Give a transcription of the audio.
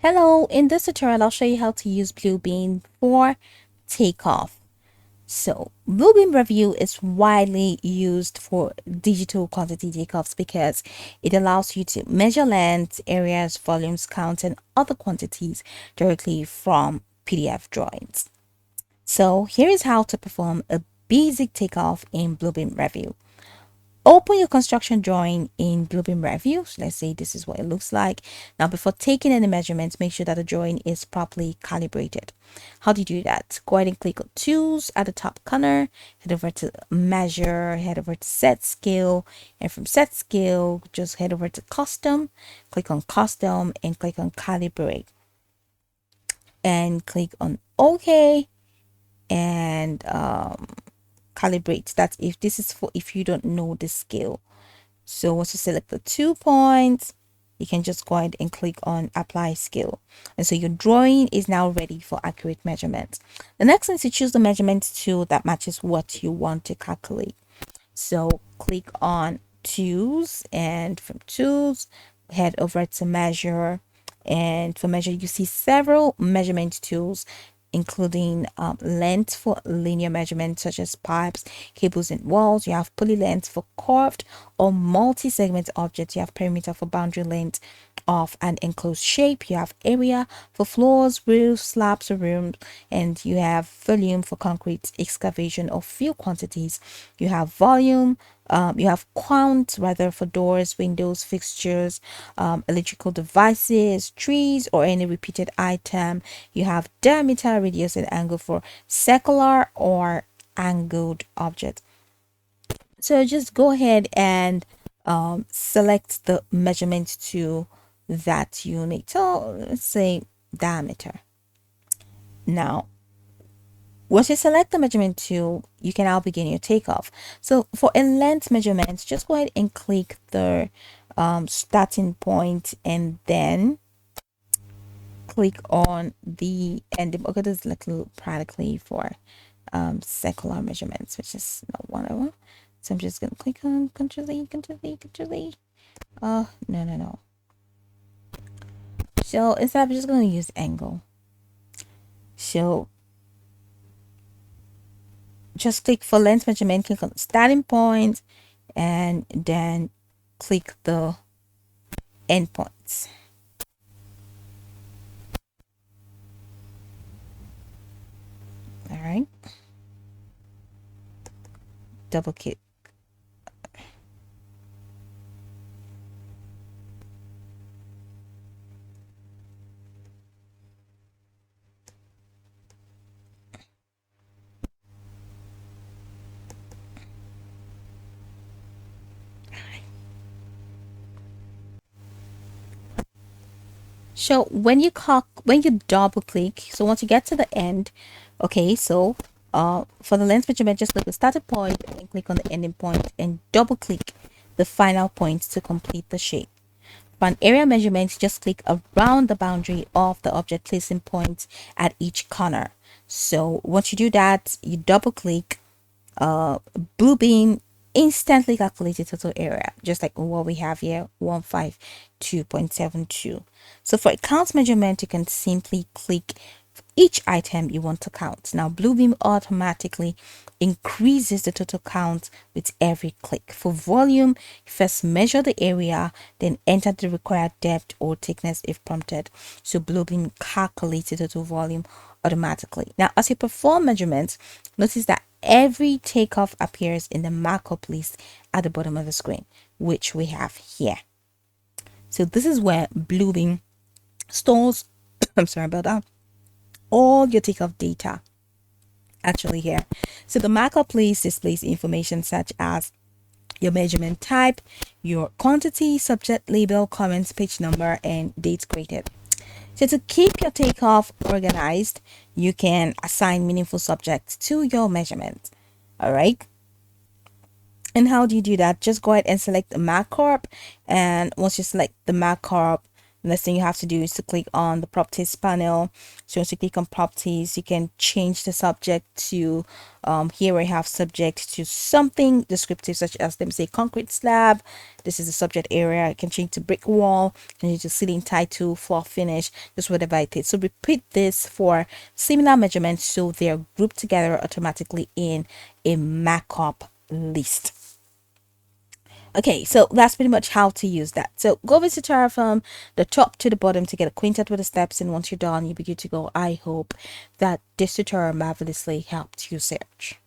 Hello, in this tutorial I'll show you how to use Bluebeam for Takeoff. So Bluebeam Review is widely used for digital quantity takeoffs because it allows you to measure lengths, areas, volumes, counts, and other quantities directly from PDF drawings. So here is how to perform a basic takeoff in Bluebeam Review. Open your construction drawing in Bluebeam Review. So let's say this is what it looks like. Now, before taking any measurements, make sure that the drawing is properly calibrated. How do you do that? Go ahead and click on Tools at the top corner, head over to Measure, head over to Set Scale, and from Set Scale, just head over to Custom, click on Custom, and click on Calibrate. And click on OK, and calibrate. That's if this is for if you don't know the scale. So once you select the 2 points, you can just go ahead and click on apply scale, and so your drawing is now ready for accurate measurements. The next thing is to choose the measurement tool that matches what you want to calculate. So click on tools, and from tools head over to measure, and for measure you see several measurement tools including length for linear measurements such as pipes, cables, and walls. You have poly length for curved or multi-segment objects. You have perimeter for boundary length of an enclosed shape. You have area for floors, roofs, slabs, or rooms, and you have volume for concrete excavation or fill quantities. You have volume. You have count rather for doors, windows, fixtures, electrical devices, trees, or any repeated item. You have diameter, radius, and angle for circular or angled objects. So just go ahead and select the measurement tool that you need. So let's say diameter. Now, once you select the measurement tool, you can now begin your takeoff. So for a length measurement, just go ahead and click the starting point, and then click on the end. Okay, this is like a little practically for circular measurements, which is not one of them. So I'm just gonna click on Control E, Control E, Control E. No. So instead, I'm just gonna use angle. So just click for length measurement, click on the starting point, and then click the endpoints. All right, double click. So when you double click, so once you get to the end, okay, so for the length measurement, just click the starting point and click on the ending point and double click the final point to complete the shape. For an area measurement, just click around the boundary of the object, placing points at each corner. So once you do that, you double click, Bluebeam instantly calculated total area, just like what we have here, 152.72. So for a count measurement, you can simply click each item you want to count. Now Bluebeam automatically increases the total count with every click. For volume, first measure the area, then enter the required depth or thickness if prompted. So Bluebeam calculates the total volume automatically. Now as you perform measurements, notice that every takeoff appears in the markup list at the bottom of the screen, which we have here. So this is where Bluebeam stores I'm sorry about that, all your takeoff data actually here. So the markup list displays information such as your measurement type, your quantity, subject label, comments, page number, and dates graded. So to keep your takeoff organized, you can assign meaningful subjects to your measurement. All right. And how do you do that? Just go ahead and select the markup, and once you select the markup, Next thing you have to do is to click on the properties panel. So once you click on properties, you can change the subject to here I have subject to something descriptive, such as, let me say, concrete slab. This is the subject area. I can change to brick wall, and change to ceiling title, floor finish, just whatever it is. So repeat this for similar measurements so they're grouped together automatically in a markup list. Okay, so that's pretty much how to use that. So go visit Terraform, the top to the bottom, to get acquainted with the steps, and once you're done, you'll be good to go. I hope that this tutorial marvelously helped you search.